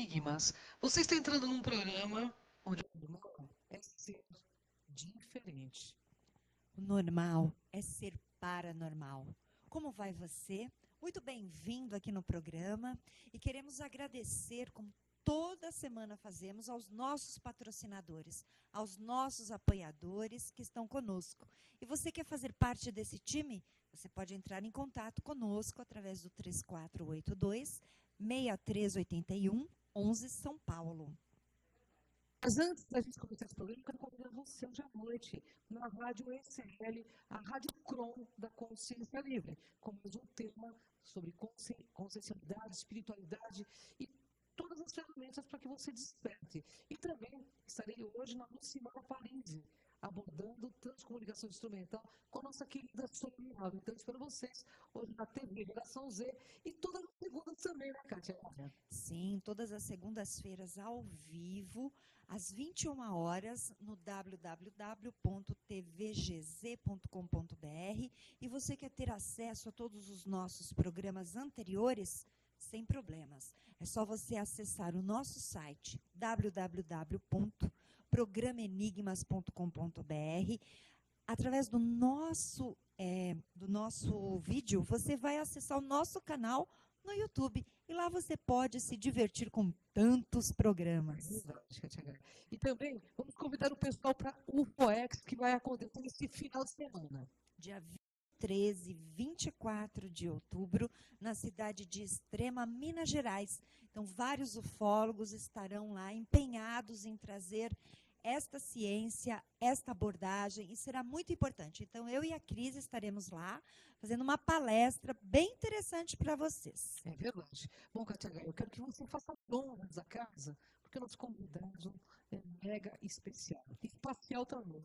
Enigmas. Você está entrando num programa onde o normal é ser diferente. O normal é ser paranormal. Como vai você? Muito bem-vindo aqui no programa e queremos agradecer, como toda semana fazemos, aos nossos patrocinadores, aos nossos apoiadores que estão conosco. E você quer fazer parte desse time? Você pode entrar em contato conosco através do 3482-6381, 11 São Paulo. Mas antes da gente começar esse programa, eu quero convidar você hoje à noite na Rádio ECL, a Rádio Cron da Consciência Livre, com mais um tema sobre consciencialidade, espiritualidade e todas as ferramentas para que você desperte. E também estarei hoje na Lucimara Parisi, abordando transcomunicação instrumental com a nossa querida Sônia Alves. Então, espero vocês hoje na TV Geração Z e todas as segundas também, né, Kátia? Sim, todas as segundas-feiras ao vivo, às 21 horas, no www.tvgz.com.br. E você quer ter acesso a todos os nossos programas anteriores? Sem problemas. É só você acessar o nosso site, www.programenigmas.com.br. Através do nosso vídeo, você vai acessar o nosso canal no YouTube. E lá você pode se divertir com tantos programas. E também vamos convidar o pessoal para o UFOEX, que vai acontecer esse final de semana. Dia 13 e 24 de outubro, na cidade de Extrema, Minas Gerais. Então, vários ufólogos estarão lá empenhados em trazer esta ciência, esta abordagem, e será muito importante. Então, eu e a Cris estaremos lá, fazendo uma palestra bem interessante para vocês. É verdade. Bom, Kátia, eu quero que você faça honras à casa, porque o nosso convidado é mega especial. Espacial também.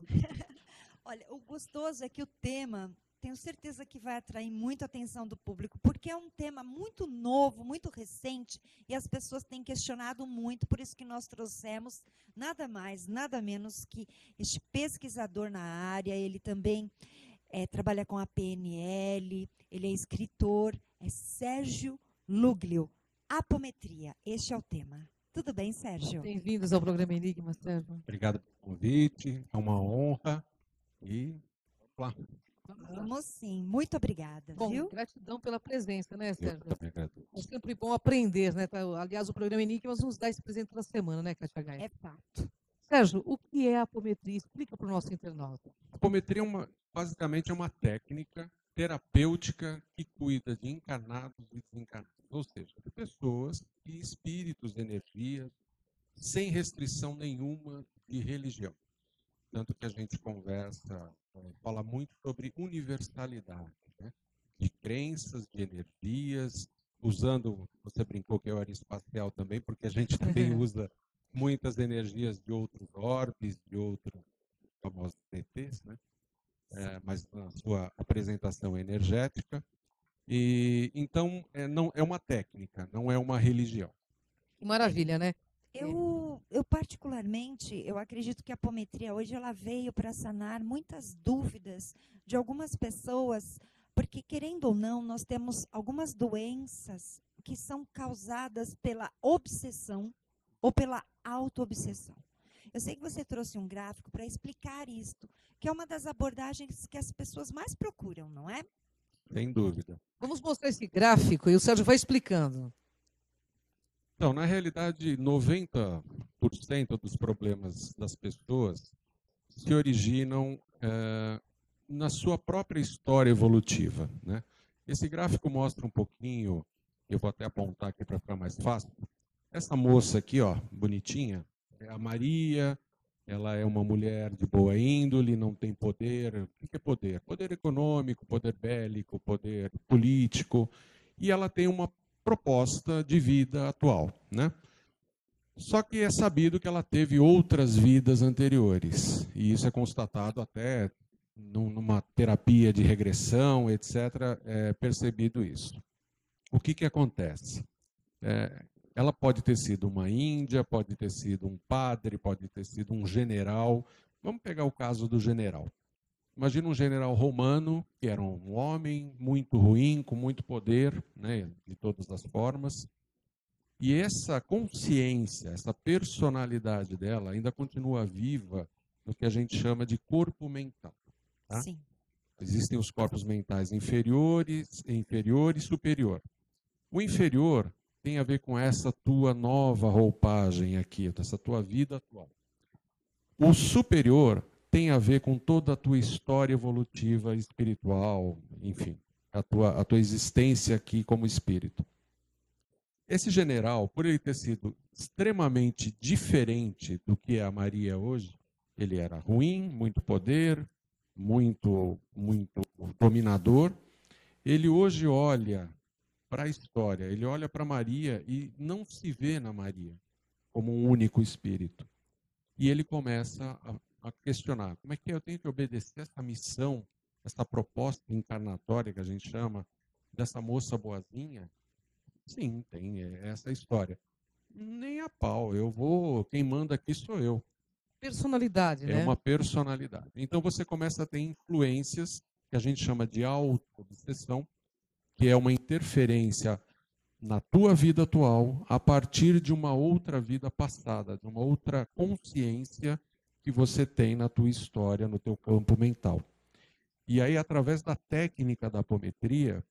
Olha, o gostoso é que o tema, tenho certeza que vai atrair muito a atenção do público, porque é um tema muito novo, muito recente, e as pessoas têm questionado muito, por isso que nós trouxemos nada mais, nada menos que este pesquisador na área. Ele também trabalha com a PNL, ele é escritor, é Sérgio Luglio. Apometria, este é o tema. Tudo bem, Sérgio? Bem-vindos ao programa Enigmas, Sérgio. Obrigado pelo convite, é uma honra e vamos lá. Vamos sim, muito obrigada, Bom, viu? gratidão pela presença, né, Eu Sérgio? também agradeço. É sempre bom aprender, né? Aliás, o programa Enigmas nos dá esse presente toda semana, né, Kátia Gaia? É fato. Sérgio, o que é a apometria? Explica para o nosso internauta. A apometria basicamente é uma técnica terapêutica que cuida de encarnados e desencarnados, ou seja, de pessoas e espíritos, energias, sem restrição nenhuma de religião. Tanto que a gente conversa, fala muito sobre universalidade, né? De crenças, de energias, usando, você brincou que eu era espacial também, porque a gente também usa muitas energias de outros orbes, de outros famosos ETs, né? Mas na sua apresentação energética. E então não é uma técnica, não é uma religião. Que maravilha, né? Eu particularmente, eu acredito que a apometria hoje ela veio para sanar muitas dúvidas de algumas pessoas, porque querendo ou não, nós temos algumas doenças que são causadas pela obsessão ou pela autoobsessão. Eu sei que você trouxe um gráfico para explicar isto, que é uma das abordagens que as pessoas mais procuram, não é? Sem dúvida. Vamos mostrar esse gráfico e o Sérgio vai explicando. Então, na realidade, 90% dos problemas das pessoas se originam na sua própria história evolutiva, né? Esse gráfico mostra um pouquinho, eu vou até apontar aqui para ficar mais fácil. Essa moça aqui, ó, bonitinha, é a Maria. Ela é uma mulher de boa índole, não tem poder. O que é poder? Poder econômico, poder bélico, poder político. E ela tem uma proposta de vida atual, né? Só que é sabido que ela teve outras vidas anteriores. E isso é constatado até numa terapia de regressão, etc. É percebido isso. O que acontece? Ela pode ter sido uma índia, pode ter sido um padre, pode ter sido um general. Vamos pegar o caso do general. Imagina um general romano, que era um homem muito ruim, com muito poder, né, de todas as formas. E essa consciência, essa personalidade dela ainda continua viva no que a gente chama de corpo mental. Tá? Sim. Existem os corpos mentais inferior e superior. O inferior tem a ver com essa tua nova roupagem aqui, essa tua vida atual. O superior tem a ver com toda a tua história evolutiva, espiritual, enfim, a tua existência aqui como espírito. Esse general, por ele ter sido extremamente diferente do que é a Maria hoje, ele era ruim, muito poder, muito dominador. Ele hoje olha para a história, ele olha para Maria e não se vê na Maria como um único espírito. E ele começa a questionar, como é que eu tenho que obedecer essa missão, essa proposta encarnatória que a gente chama, dessa moça boazinha? Sim, tem essa história. Nem a pau, quem manda aqui sou eu. Personalidade, né? É uma personalidade. Então você começa a ter influências que a gente chama de auto-obsessão, que é uma interferência na tua vida atual a partir de uma outra vida passada, de uma outra consciência que você tem na tua história, no teu campo mental. E aí, através da técnica da apometria,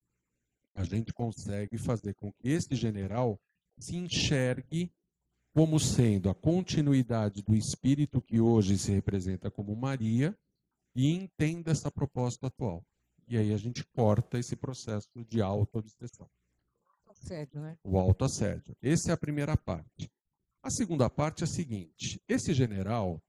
a gente consegue fazer com que esse general se enxergue como sendo a continuidade do espírito que hoje se representa como Maria e entenda essa proposta atual. E aí a gente corta esse processo de auto-obsessão. Assédio, né? O autoassédio. Essa é a primeira parte. A segunda parte é a seguinte: esse general,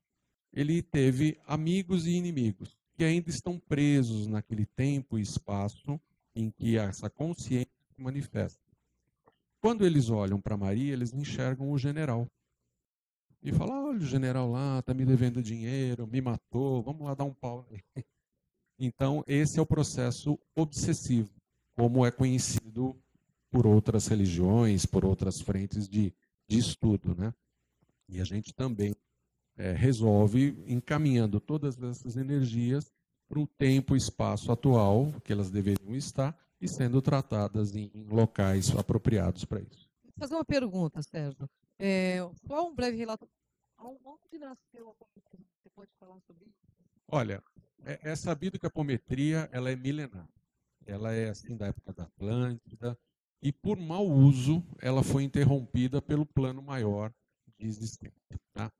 ele teve amigos e inimigos que ainda estão presos naquele tempo e espaço em que essa consciência se manifesta. Quando eles olham para Maria, eles enxergam o general. E falam, olha o general lá, está me devendo dinheiro, me matou, vamos lá dar um pau. Então, esse é o processo obsessivo, como é conhecido por outras religiões, por outras frentes de estudo, né? E a gente também resolve encaminhando todas essas energias para o tempo e espaço atual que elas deveriam estar e sendo tratadas em locais apropriados para isso. Vou fazer uma pergunta, Sérgio. Só um breve relato. Onde nasceu a apometria? Você pode falar sobre isso? Olha, é sabido que a apometria ela é milenar. Ela é assim da época da Atlântida e por mau uso ela foi interrompida pelo plano maior de existência. Tá?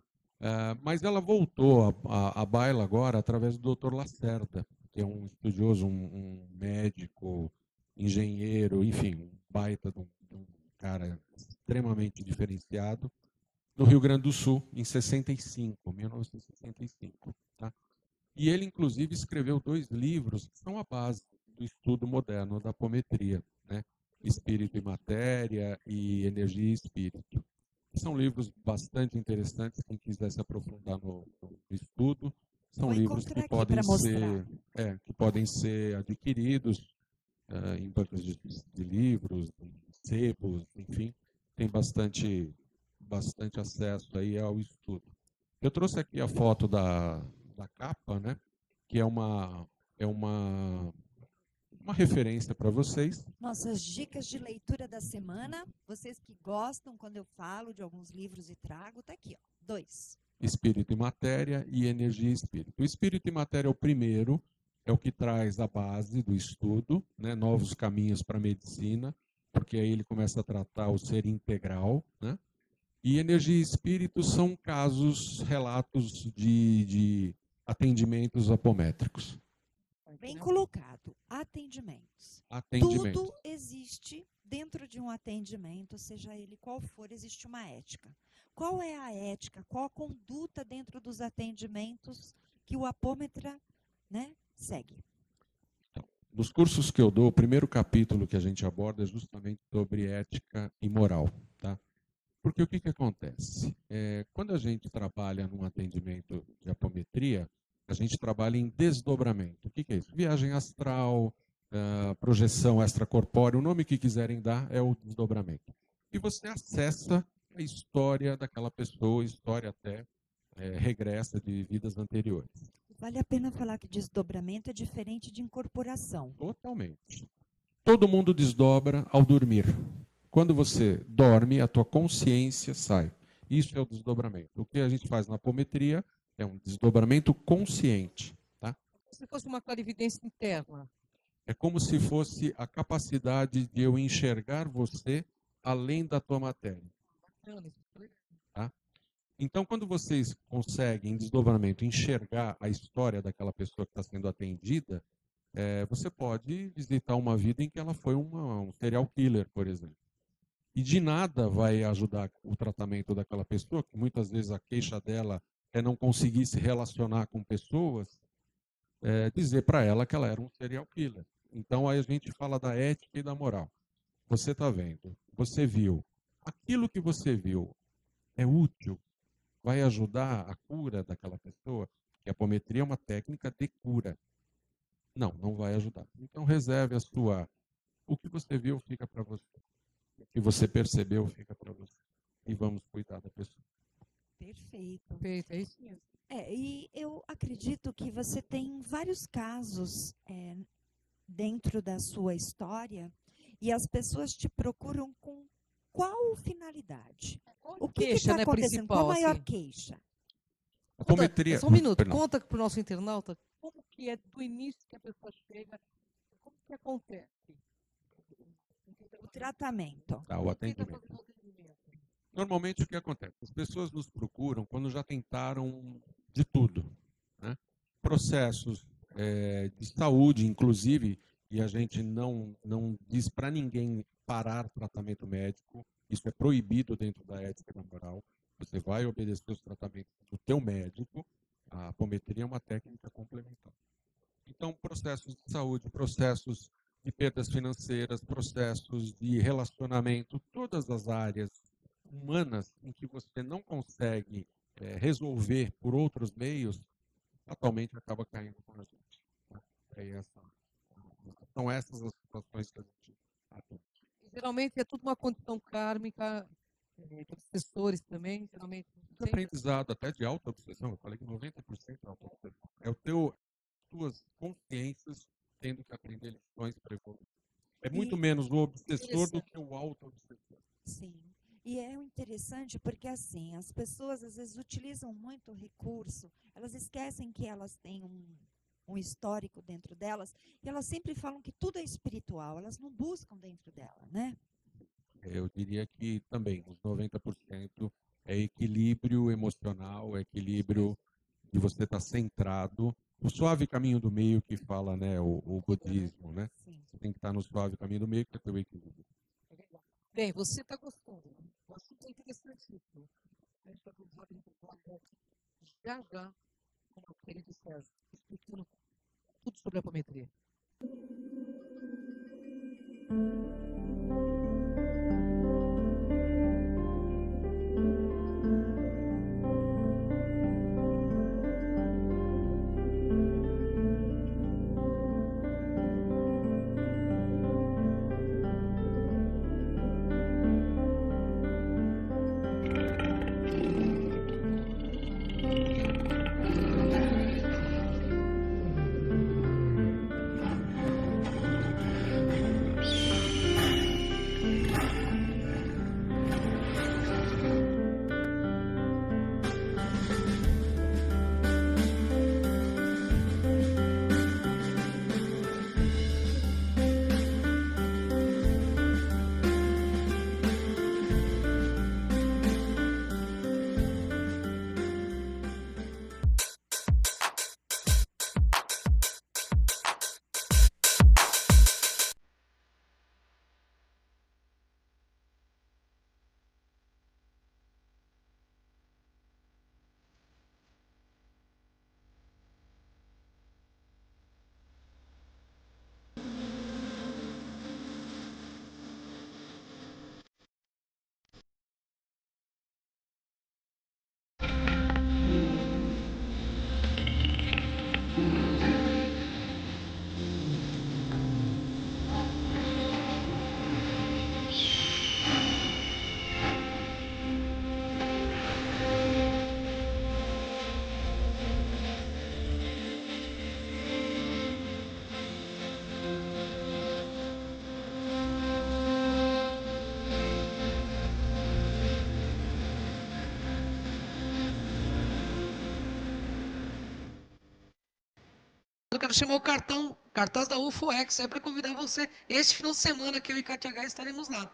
Mas ela voltou à baila agora através do Dr. Lacerda, que é um estudioso, um médico, engenheiro, enfim, um baita de um cara extremamente diferenciado, no Rio Grande do Sul, em 1965. Tá? E ele, inclusive, escreveu 2 livros que são a base do estudo moderno da apometria, né? Espírito e Matéria e Energia e Espírito. São livros bastante interessantes, quem quiser se aprofundar no estudo. São livros que podem ser adquiridos em bancas de livros, em sebos, enfim. Tem bastante acesso aí ao estudo. Eu trouxe aqui a foto da capa, né? Que é uma referência para vocês. Nossas dicas de leitura da semana. Vocês que gostam quando eu falo de alguns livros e trago, tá aqui, ó, 2. Espírito e Matéria e Energia e Espírito. O Espírito e Matéria é o primeiro, é o que traz a base do estudo, né? Novos caminhos para a medicina, porque aí ele começa a tratar o ser integral, né? E Energia e Espírito são relatos de atendimentos apométricos. Bem colocado. Atendimentos. Tudo existe dentro de um atendimento, seja ele qual for, existe uma ética. Qual é a ética? Qual a conduta dentro dos atendimentos que o apômetra, né, segue? Então, nos cursos que eu dou, o primeiro capítulo que a gente aborda é justamente sobre ética e moral, tá? Porque o que acontece? Quando a gente trabalha num atendimento de apometria, a gente trabalha em desdobramento. O que é isso? Viagem astral, projeção extracorpórea, o nome que quiserem dar é o desdobramento. E você acessa a história daquela pessoa, história até regressa de vidas anteriores. Vale a pena falar que desdobramento é diferente de incorporação. Totalmente. Todo mundo desdobra ao dormir. Quando você dorme, a tua consciência sai. Isso é o desdobramento. O que a gente faz na apometria é um desdobramento consciente. Tá? Se fosse uma clarividência interna. É como se fosse a capacidade de eu enxergar você além da tua matéria. Tá? Então, quando vocês conseguem, em desdobramento, enxergar a história daquela pessoa que está sendo atendida, você pode visitar uma vida em que ela foi um serial killer, por exemplo. E de nada vai ajudar o tratamento daquela pessoa, que muitas vezes a queixa dela é não conseguir se relacionar com pessoas, dizer para ela que ela era um serial killer. Então, aí a gente fala da ética e da moral. Você está vendo, você viu. Aquilo que você viu é útil, vai ajudar a cura daquela pessoa, que a apometria é uma técnica de cura. Não, não vai ajudar. Então, reserve a sua... O que você viu fica para você. O que você percebeu fica para você. E vamos cuidar da pessoa. Perfeito. Perfeito, é isso mesmo. E eu acredito que você tem vários casos dentro da sua história e as pessoas te procuram com qual finalidade? O que está acontecendo? Qual a maior queixa? A apometria... Só um minuto, conta para o nosso internauta como que é do início que a pessoa chega, como que acontece? O tratamento. O atendimento. Normalmente o que acontece? As pessoas nos procuram quando já tentaram de tudo. Né? Processos de saúde, inclusive, e a gente não diz para ninguém parar tratamento médico. Isso é proibido dentro da ética e da moral. Você vai obedecer os tratamentos do teu médico. A apometria é uma técnica complementar. Então, processos de saúde, processos de perdas financeiras, processos de relacionamento, todas as áreas humanas em que você não consegue resolver por outros meios, atualmente acaba caindo com a gente. São essas as situações que a gente atende. Geralmente é tudo uma condição kármica, obsessores também, geralmente. Aprendizado até de auto-obsessão, eu falei que 90% é auto-obsessão. É tuas consciências tendo que aprender lições para evoluir. É muito menos o obsessor do que o auto-obsessor. Sim. E é interessante porque, assim, as pessoas às vezes utilizam muito o recurso, elas esquecem que elas têm um histórico dentro delas, e elas sempre falam que tudo é espiritual, elas não buscam dentro dela, né? Eu diria que também, os 90% é equilíbrio emocional, é equilíbrio de você estar centrado. O suave caminho do meio que fala, né, o budismo, né? Sim. Você tem que estar no suave caminho do meio, que é o teu equilíbrio. Bem, você está gostando. O assunto é interessantíssimo. A gente vai já, como o querido César, explicando tudo sobre a apometria. quero chamar o cartaz da UFOex, para convidar você. Este final de semana que eu e Cátia Gai estaremos lá.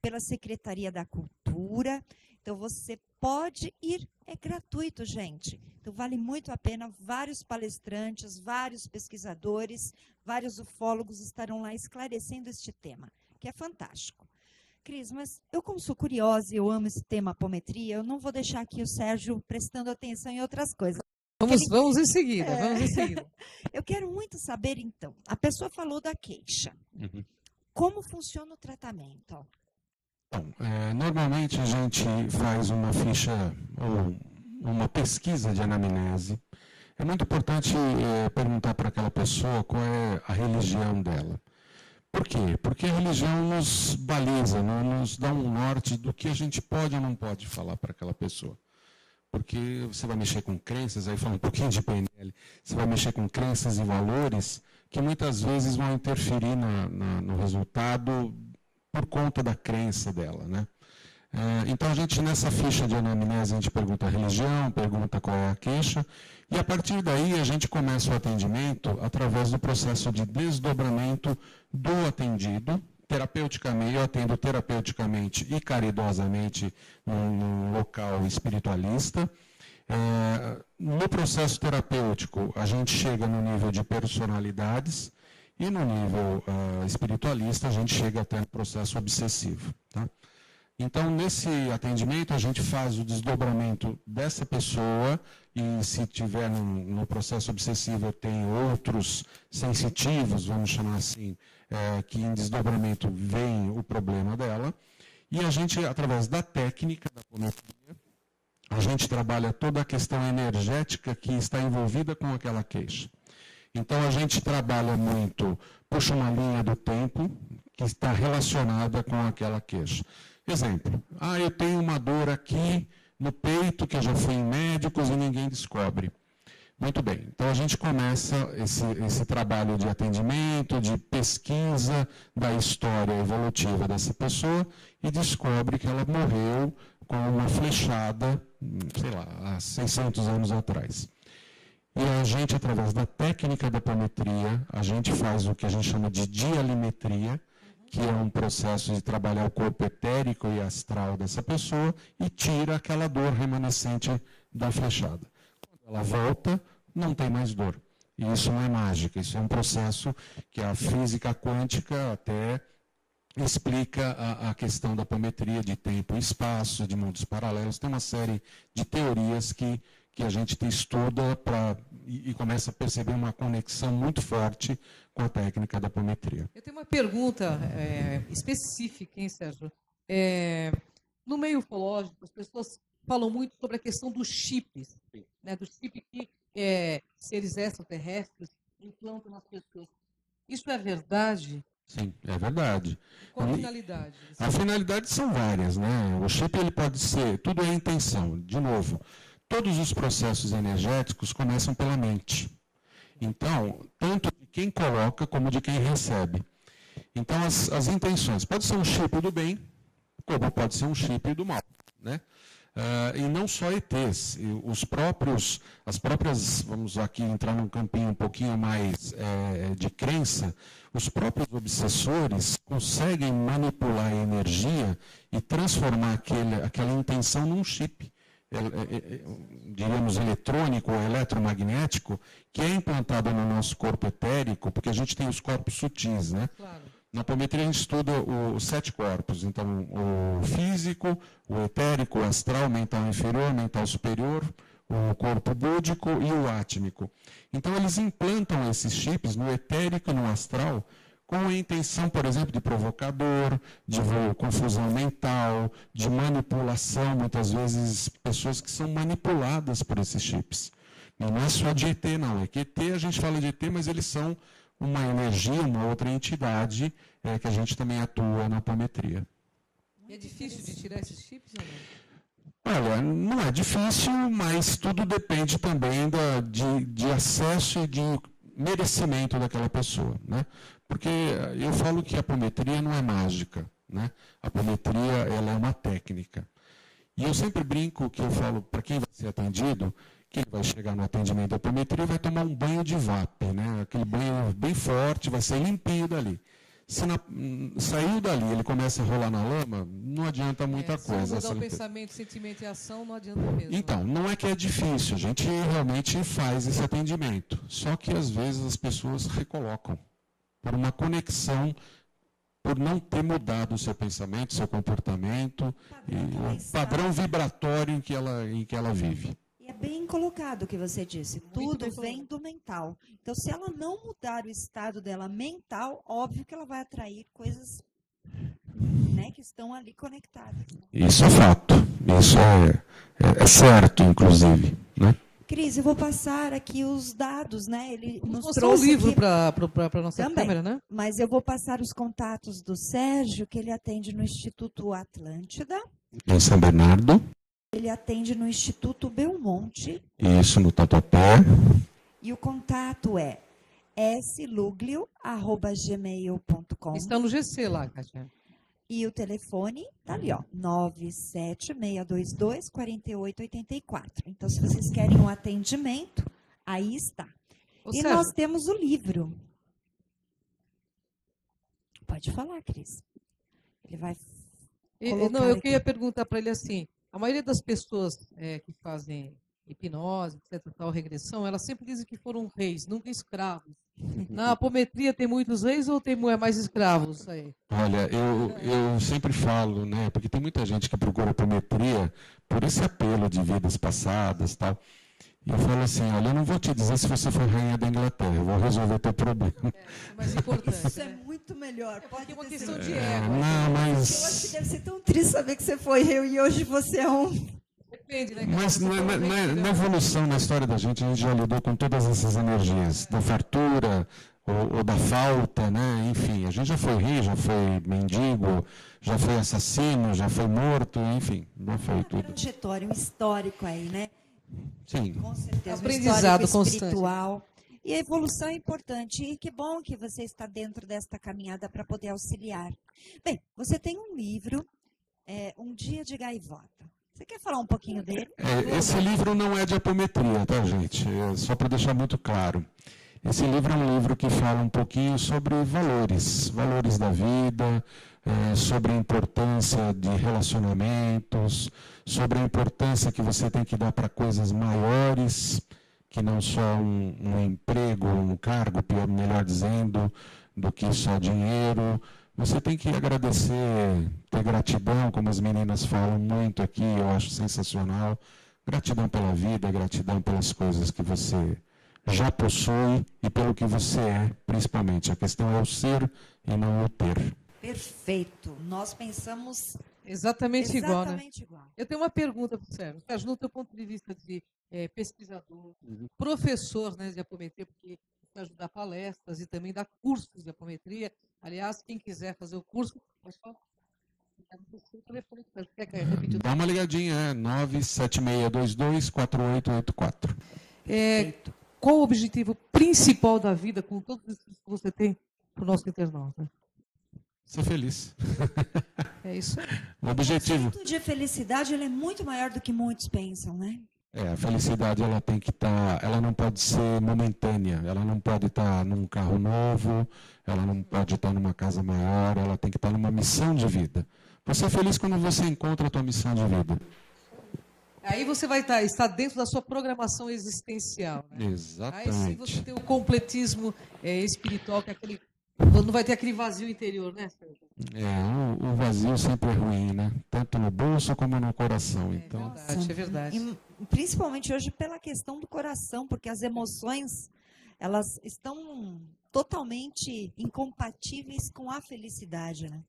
Pela Secretaria da Cultura. Então, você pode ir, é gratuito, gente. Então, vale muito a pena. Vários palestrantes, vários pesquisadores, vários ufólogos estarão lá esclarecendo este tema, que é fantástico. Cris, mas eu, como sou curiosa e eu amo esse tema apometria, eu não vou deixar aqui o Sérgio prestando atenção em outras coisas. Vamos em seguida, vamos em seguida. Eu quero muito saber, então, a pessoa falou da queixa. Como funciona o tratamento? Bom, normalmente a gente faz uma ficha ou uma pesquisa de anamnese. É muito importante perguntar para aquela pessoa qual é a religião dela. Por quê? Porque a religião nos baliza, nos dá um norte do que a gente pode ou não pode falar para aquela pessoa. Porque você vai mexer com crenças, aí fala um pouquinho de PNL, você vai mexer com crenças e valores que muitas vezes vão interferir no resultado por conta da crença dela, né? Então, a gente, nessa ficha de anamnese, a gente pergunta a religião, pergunta qual é a queixa, e a partir daí a gente começa o atendimento através do processo de desdobramento do atendido. Terapeuticamente, eu atendo terapeuticamente e caridosamente num local espiritualista. No processo terapêutico, a gente chega no nível de personalidades, e no nível espiritualista, a gente chega até no processo obsessivo. Tá? Então, nesse atendimento, a gente faz o desdobramento dessa pessoa, e se tiver no processo obsessivo, tem outros sensitivos, vamos chamar assim, que em desdobramento vem o problema dela. E a gente, através da técnica da apometria, a gente trabalha toda a questão energética que está envolvida com aquela queixa. Então, a gente trabalha muito, puxa uma linha do tempo que está relacionada com aquela queixa. Exemplo, eu tenho uma dor aqui no peito, que eu já fui em médicos e ninguém descobre. Muito bem, então a gente começa esse trabalho de atendimento, de pesquisa da história evolutiva dessa pessoa e descobre que ela morreu com uma flechada, sei lá, há 600 anos atrás. E a gente, através da técnica da apometria, a gente faz o que a gente chama de dialimetria, que é um processo de trabalhar o corpo etérico e astral dessa pessoa e tira aquela dor remanescente da flechada. Quando ela volta, não tem mais dor. E isso não é mágica, isso é um processo que a física quântica até explica a questão da apometria de tempo e espaço, de mundos paralelos. Tem uma série de teorias que a gente estuda e começa a perceber uma conexão muito forte com a técnica da apometria. Eu tenho uma pergunta específica, hein, Sérgio? No meio ufológico, as pessoas falam muito sobre a questão dos chips, né, do chip que seres extraterrestres implantam nas pessoas. Isso é verdade? Sim, é verdade. Qual a finalidade? A finalidade são várias, né? O chip ele pode ser, tudo é intenção. De novo, todos os processos energéticos começam pela mente. Então, tanto de quem coloca como de quem recebe. Então, as intenções, pode ser um chip do bem, como pode ser um chip do mal, né? E não só ETs, as próprias, vamos aqui entrar num campinho um pouquinho mais de crença, os próprios obsessores conseguem manipular a energia e transformar aquela intenção num chip, diríamos eletrônico ou eletromagnético, que é implantado no nosso corpo etérico, porque a gente tem os corpos sutis, né? Claro. Na apometria a gente estuda os 7 corpos, então o físico, o etérico, o astral, o mental inferior, o mental superior, o corpo búdico e o átmico. Então eles implantam esses chips no etérico e no astral com a intenção, por exemplo, de provocar dor, de confusão mental, de manipulação, muitas vezes pessoas que são manipuladas por esses chips. E não é só de ET, não. É que ET, a gente fala de ET, mas eles são uma energia, uma outra entidade que a gente também atua na apometria. E é difícil de tirar esses chips ou não? Olha, não é difícil, mas tudo depende também de acesso e de merecimento daquela pessoa, né? Porque eu falo que a apometria não é mágica, né? A apometria ela é uma técnica. E eu sempre brinco que eu falo para quem vai ser atendido, quem vai chegar no atendimento da apometria vai tomar um banho de VAP, né? Aquele banho bem forte, vai ser limpinho dali. Se saiu dali, ele começa a rolar na lama, não adianta muita coisa. Se mudar o pensamento, sentimento e ação, não adianta mesmo. Então, não é que é difícil, a gente realmente faz esse atendimento. Só que às vezes as pessoas recolocam por uma conexão, por não ter mudado o seu pensamento, seu comportamento, o padrão vibratório em que ela vive. E é bem colocado o que você disse. Tudo vem do mental. Então, se ela não mudar o estado dela mental, óbvio que ela vai atrair coisas, né, que estão ali conectadas. Isso é fato. Isso é certo, inclusive, né? Cris, eu vou passar aqui os dados, né? Ele nos trouxe o livro aqui para a nossa também, câmera, né? Mas eu vou passar os contatos do Sérgio, que ele atende no Instituto Atlântida. Em São Bernardo. Ele atende no Instituto Belmonte. Isso, no Tatuapé. E o contato é sluglio@gmail.com. Está no GC lá, Kátia. E o telefone está ali, ó, 97622-4884. Então, se vocês querem um atendimento, aí está. E Sérgio, nós temos o livro. Pode falar, Cris. Ele vai colocar eu aqui. queria perguntar para ele assim, a maioria das pessoas que fazem hipnose, etc., tal, regressão, elas sempre dizem que foram reis, nunca escravos. Na apometria tem muitos reis ou tem mais escravos aí? Olha, eu sempre falo, né, porque tem muita gente que procura apometria por esse apelo de vidas passadas e tal. E eu falo assim, olha, eu não vou te dizer se você foi rainha da Inglaterra, eu vou resolver teu problema. É mais importante. Isso é muito melhor. Pode ter uma questão certeza. de ego. Não, mas... Eu acho que deve ser tão triste saber que você foi rei e hoje você é um... Depende, né? Mas na evolução, na história da gente, a gente já lidou com todas essas energias, da fartura ou da falta, né? Enfim, a gente já foi rei, já foi mendigo, já foi assassino, já foi morto, enfim, já foi tudo. Trajetória, um histórico aí, né? Sim. Com certeza, Aprendizado um histórico constante. espiritual. E a evolução é importante. E que bom que você está dentro desta caminhada para poder auxiliar. Bem, você tem um livro, Um Dia de Gaivota. Você quer falar um pouquinho dele? Esse livro não é de apometria, tá, gente? Só para deixar muito claro. Esse livro é um livro que fala um pouquinho sobre valores da vida, sobre a importância de relacionamentos, sobre a importância que você tem que dar para coisas maiores, que não só um emprego, um cargo, melhor dizendo, do que só dinheiro. Você tem que agradecer, ter gratidão, como as meninas falam muito aqui, eu acho sensacional. Gratidão pela vida, gratidão pelas coisas que você já possui e pelo que você é, principalmente. A questão é o ser e não o ter. Perfeito. Nós pensamos Exatamente igual, né? exatamente igual. Eu tenho uma pergunta para o Sérgio. Sérgio, no teu ponto de vista de pesquisador, professor, né, de apometria, porque você ajuda palestras e também dá cursos de apometria. Aliás, quem quiser fazer o curso, pode falar. Quer repetir? Dá uma ligadinha, 97622-4884. Qual o objetivo principal da vida, com todos os estudos que você tem para o nosso internauta? Ser feliz. É isso aí. O objetivo. O conceito de felicidade ele é muito maior do que muitos pensam, né? A felicidade ela tem que estar, ela não pode ser momentânea, ela não pode estar num carro novo, ela não pode estar numa casa maior, ela tem que estar numa missão de vida. Você é feliz quando você encontra a tua missão de vida. Aí você vai estar dentro da sua programação existencial. Né? Exatamente. Aí sim você tem o completismo espiritual, que é aquele... Não vai ter aquele vazio interior, né, Sérgio? O vazio sempre é ruim, né? Tanto no bolso como no coração. Então... É verdade. E, principalmente hoje pela questão do coração, porque as emoções elas estão totalmente incompatíveis com a felicidade, né?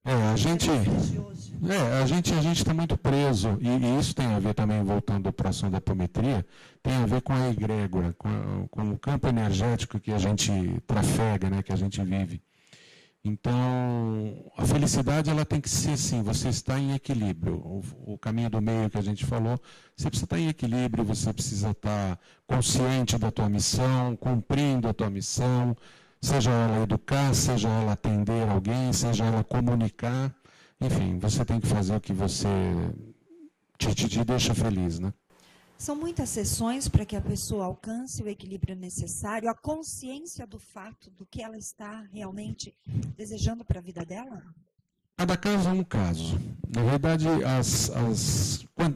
A gente está muito preso, e isso tem a ver também, voltando ao próximo da apometria, tem a ver com a egrégora, com o campo energético que a gente trafega, né, que a gente vive. Então, a felicidade ela tem que ser assim, você está em equilíbrio. O caminho do meio que a gente falou, você precisa estar em equilíbrio, você precisa estar consciente da tua missão, cumprindo a tua missão, seja ela educar, seja ela atender alguém, seja ela comunicar, enfim, você tem que fazer o que você te deixa feliz, né? São muitas sessões para que a pessoa alcance o equilíbrio necessário, a consciência do fato do que ela está realmente desejando para a vida dela? Cada caso é um caso. Na verdade,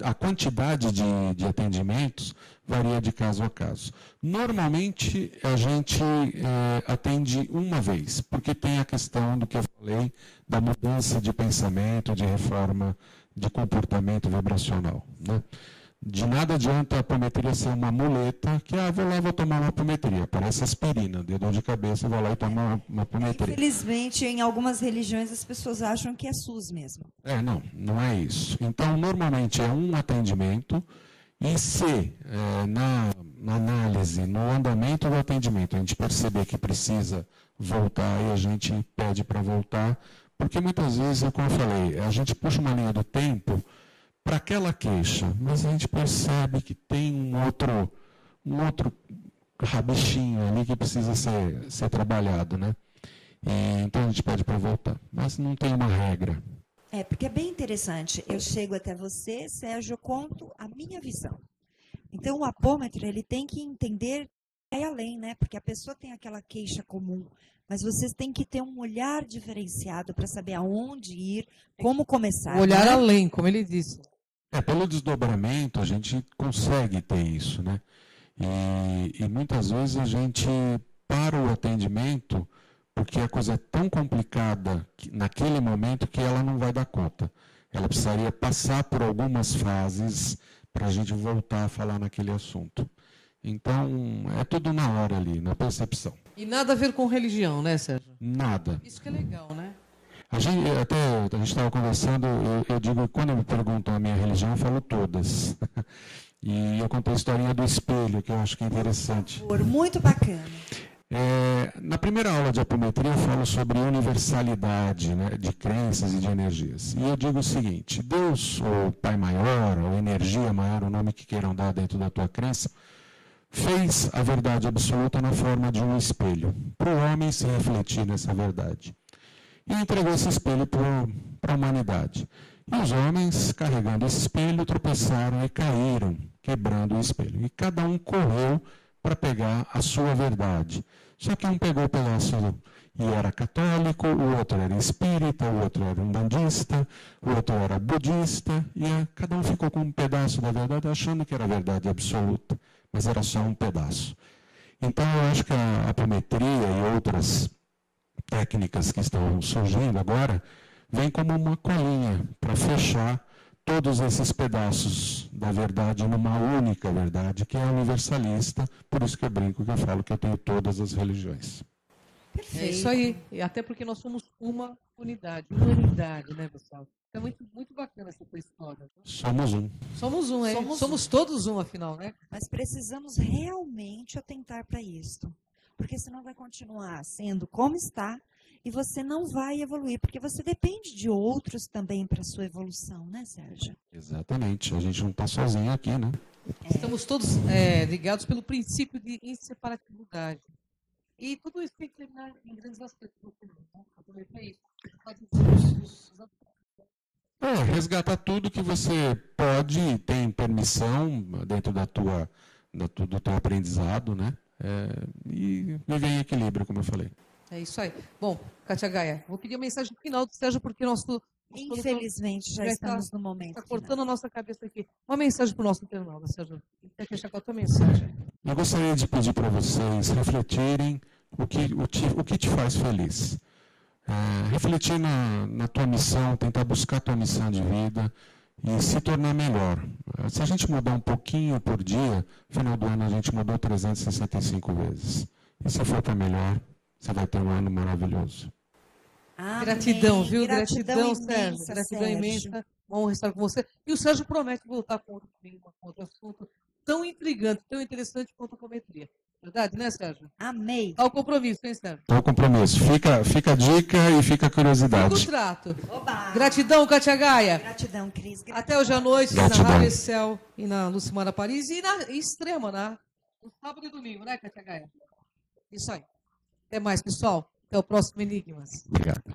a quantidade de atendimentos varia de caso a caso. Normalmente, a gente atende uma vez, porque tem a questão do que eu falei, da mudança de pensamento, de reforma de comportamento vibracional, né? De nada adianta a apometria ser uma muleta, que, vou tomar uma apometria, parece aspirina, deu dor de cabeça, vou lá e tomo uma apometria. Infelizmente, em algumas religiões, as pessoas acham que é SUS mesmo. Não é isso. Então, normalmente é um atendimento, e se na análise, no andamento do atendimento, a gente perceber que precisa voltar, e a gente pede para voltar, porque muitas vezes, como eu falei, a gente puxa uma linha do tempo para aquela queixa, mas a gente percebe que tem um outro rabichinho ali que precisa ser trabalhado, né? E, então a gente pede para voltar, mas não tem uma regra. Porque é bem interessante. Eu chego até você, Sérgio, eu conto a minha visão. Então o apômetra, ele tem que entender é além, né? Porque a pessoa tem aquela queixa comum, mas vocês têm que ter um olhar diferenciado para saber aonde ir, como começar. Olhar né? além, como ele disse. Pelo desdobramento a gente consegue ter isso, né? E muitas vezes a gente para o atendimento porque a coisa é tão complicada naquele momento que ela não vai dar conta. Ela precisaria passar por algumas fases para a gente voltar a falar naquele assunto. Então, é tudo na hora ali, na percepção. E nada a ver com religião, né, Sérgio? Nada. Isso que é legal, né? A gente estava conversando, eu digo, quando me perguntam a minha religião, eu falo todas. E eu contei a historinha do espelho, que eu acho que é interessante. Muito bacana. Na primeira aula de apometria, eu falo sobre universalidade, né, de crenças e de energias. E eu digo o seguinte, Deus, ou Pai Maior, ou energia maior, o nome que queiram dar dentro da tua crença, fez a verdade absoluta na forma de um espelho, para o homem se refletir nessa verdade. E entregou esse espelho para a humanidade. E os homens, carregando esse espelho, tropeçaram e caíram, quebrando o espelho. E cada um correu para pegar a sua verdade. Só que um pegou o pedaço e era católico, o outro era espírita, o outro era umbandista, o outro era budista, e cada um ficou com um pedaço da verdade, achando que era a verdade absoluta, mas era só um pedaço. Então, eu acho que a apometria e outras técnicas que estão surgindo agora, vem como uma colinha para fechar todos esses pedaços da verdade numa única verdade, que é universalista, por isso que eu brinco, que eu falo que eu tenho todas as religiões. É isso aí, e até porque nós somos uma humanidade, né, pessoal? É muito, muito bacana essa tua história. Somos um. Somos um, hein? Somos todos um, afinal, né? Mas precisamos realmente atentar para isso. Porque senão vai continuar sendo como está e você não vai evoluir, porque você depende de outros também para a sua evolução, né, Sérgio? Exatamente, a gente não está sozinho aqui, né? Estamos todos ligados pelo princípio de inseparabilidade. E tudo isso tem que terminar em grandes aspectos. Resgatar tudo que você pode e tem permissão dentro do teu aprendizado, né? E viver em equilíbrio, como eu falei. É isso aí. Bom, Kátia Gaia, vou pedir a mensagem final do Sérgio, porque nosso... Infelizmente, já estamos no momento. Está cortando a nossa cabeça aqui. Uma mensagem para o nosso internauta, Sérgio. Quer fechar com a tua mensagem? Eu gostaria de pedir para vocês refletirem o que te faz feliz. Refletir na tua missão, tentar buscar a tua missão de vida e se tornar melhor. Se a gente mudar um pouquinho por dia, no final do ano a gente mudou 365 vezes. E se for para melhor, você vai ter um ano maravilhoso. Amém. Gratidão, viu? Gratidão, imensa, Sérgio. Gratidão imensa. Vamos estar com você. E o Sérgio promete voltar com outro assunto tão intrigante, tão interessante quanto a apometria. Verdade, né, Sérgio? Amei. Ao compromisso, hein, Sérgio? Ao compromisso. Fica a dica e fica a curiosidade. Fica o trato. Oba. Gratidão, Kátia Gaia. Gratidão, Cris. Gratidão. Até hoje à noite, Gratidão. na Rádio Excel e na Lucimara Paris e na Extrema, no sábado e domingo, né, Kátia Gaia? Isso aí. Até mais, pessoal. Até o próximo Enigmas. Obrigado.